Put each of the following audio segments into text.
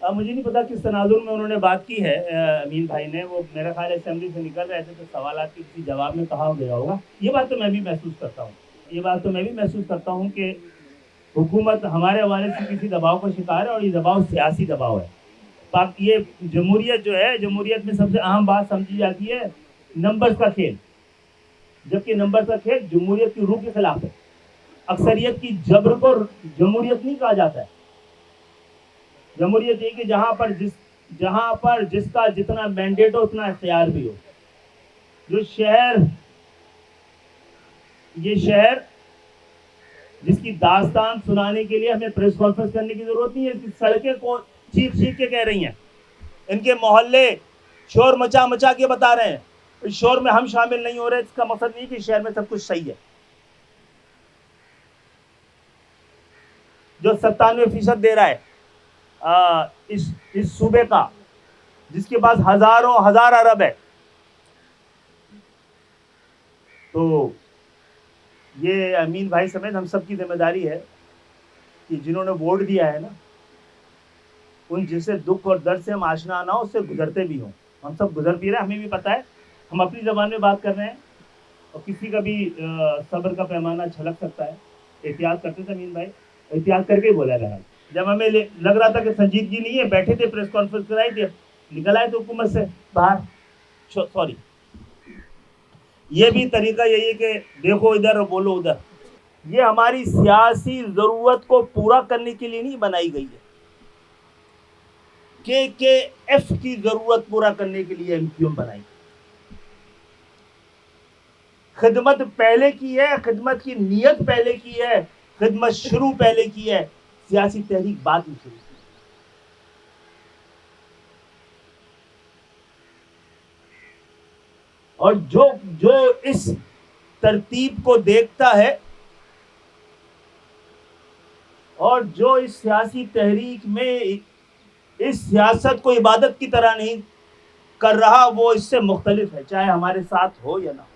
مجھے نہیں پتا کس تناظر میں انہوں نے بات کی ہے امین بھائی نے، وہ میرا خیال اسمبلی سے نکل رہے تھے تو سوالات کے کسی جواب میں کہا گیا ہوگا. یہ بات تو میں بھی محسوس کرتا ہوں کہ حکومت ہمارے حوالے سے کسی دباؤ کا شکار ہے، اور یہ دباؤ سیاسی دباؤ ہے. یہ جمہوریت جو ہے، جمہوریت میں سب سے اہم بات سمجھی جاتی ہے نمبرز کا کھیل، جبکہ نمبر کا کھیل جمہوریت کی روح کے خلاف ہے. اکثریت کی جبر کو جمہوریت نہیں کہا جاتا ہے. جمہوریت یہ کہ جہاں پر جس کا جتنا مینڈیٹ ہو اتنا اختیار بھی ہو. یہ شہر جس کی داستان سنانے کے لیے ہمیں پریس کانفرنس کرنے کی ضرورت نہیں ہے. اس کی سڑکیں کو چیخ کے کہہ رہی ہیں، ان کے محلے شور مچا کے بتا رہے ہیں. اس شور میں ہم شامل نہیں ہو رہے. اس کا مقصد نہیں کہ شہر میں سب کچھ صحیح ہے. جو 97% دے رہا ہے اس صوبے کا، جس کے پاس ہزار ارب ہے، تو یہ امین بھائی سمیت ہم سب کی ذمہ داری ہے کہ جنہوں نے ووٹ دیا ہے نا، ان جسے دکھ اور درد سے ہم آشنا نہ ہو، اس سے گزرتے بھی ہوں. ہم سب گزر بھی رہے ہیں، ہمیں بھی پتہ ہے. ہم اپنی زبان میں بات کر رہے ہیں اور کسی کا بھی صبر کا پیمانہ چھلک سکتا ہے. احتیاط کرتے تھے امین بھائی، احتیاط کر کے ہی بولا رہا. جب ہمیں لگ رہا تھا کہ سنجیدگی نہیں ہے، بیٹھے تھے پریس کانفرنس کرائی تھی، نکل آئے تو حکومت سے باہر. سوری، یہ بھی طریقہ یہی ہے کہ دیکھو ادھر اور بولو ادھر. یہ ہماری سیاسی ضرورت کو پورا کرنے کے لیے نہیں بنائی گئی ہے. KKF کی ضرورت پورا کرنے کے لیے MQM بنائی. خدمت پہلے کی ہے، خدمت کی نیت پہلے کی ہے، خدمت شروع پہلے کی ہے، سیاسی تحریک بعد میں شروع کی. اور جو اس ترتیب کو دیکھتا ہے اور جو اس سیاسی تحریک میں اس سیاست کو عبادت کی طرح نہیں کر رہا، وہ اس سے مختلف ہے، چاہے ہمارے ساتھ ہو یا نہ ہو.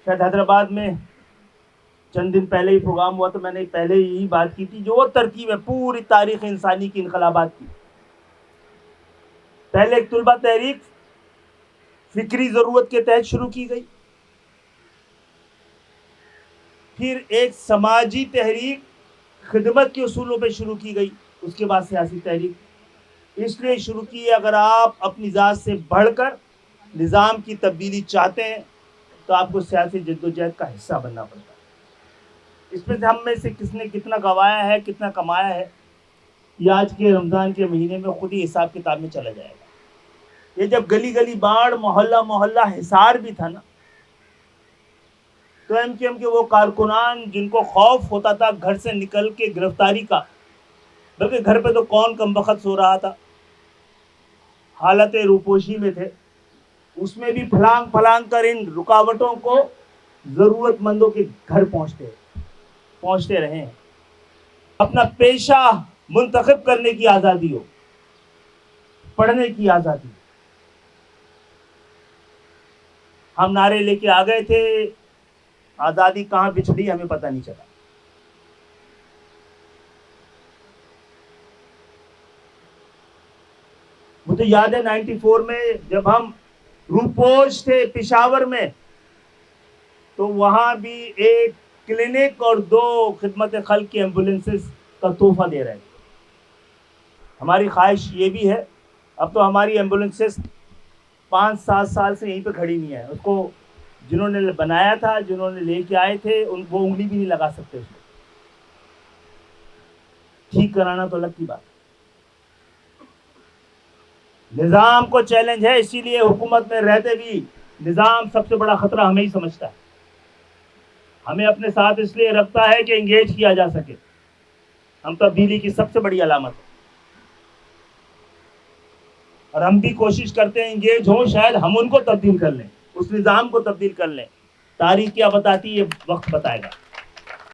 شاید حیدرآباد میں چند دن پہلے ہی پروگرام ہوا تو میں نے پہلے یہی بات کی تھی، جو وہ ترکیب ہے پوری تاریخ انسانی کی انقلابات کی. پہلے ایک طلبہ تحریک فکری ضرورت کے تحت شروع کی گئی، پھر ایک سماجی تحریک خدمت کے اصولوں پہ شروع کی گئی، اس کے بعد سیاسی تحریک اس لیے شروع کی ہے اگر آپ اپنی ذات سے بڑھ کر نظام کی تبدیلی چاہتے ہیں تو آپ کو سیاسی جدوجہد کا حصہ بننا پڑتا ہے. اس میں سے ہم میں سے کس نے کتنا گوایا ہے، کتنا کمایا ہے، یہ آج کے رمضان کے مہینے میں خود ہی حساب کتاب میں چلا جائے گا. یہ جب گلی گلی باڑ، محلہ حصار بھی تھا نا، تو MQM کے وہ کارکنان جن کو خوف ہوتا تھا گھر سے نکل کے گرفتاری کا، بلکہ گھر پہ تو کون کم وقت سو رہا تھا، حالت روپوشی میں تھے، اس میں بھی پھلانگ کر ان رکاوٹوں کو ضرورت مندوں کے گھر پہنچتے رہے ہیں. اپنا پیشہ منتخب کرنے کی آزادی ہو، پڑھنے کی آزادی. ہم نعرے لے کے آ گئے تھے، آزادی کہاں بچھڑی ہمیں پتہ نہیں چلا. مجھے یاد ہے 94 میں جب ہم روپوش تھے پشاور میں، تو وہاں بھی ایک کلینک اور 2 خدمت خلق کی ایمبولینسز کا تحفہ دے رہے تھے. ہماری خواہش یہ بھی ہے، اب تو ہماری ایمبولینسز 5-7 سال سے یہیں پہ کھڑی نہیں ہے. اس کو جنہوں نے بنایا تھا، جنہوں نے لے کے آئے تھے، وہ انگلی بھی نہیں لگا سکتے. اس کو ٹھیک کرانا تو الگ کی بات. نظام کو چیلنج ہے، اسی لیے حکومت میں رہتے بھی نظام سب سے بڑا خطرہ ہمیں ہی سمجھتا ہے. ہمیں اپنے ساتھ اس لیے رکھتا ہے کہ انگیج کیا جا سکے. ہم تبدیلی کی سب سے بڑی علامت ہے، اور ہم بھی کوشش کرتے ہیں انگیج ہوں، شاید ہم ان کو تبدیل کر لیں، اس نظام کو تبدیل کر لیں. تاریخ کیا بتاتی ہے، وقت بتائے گا.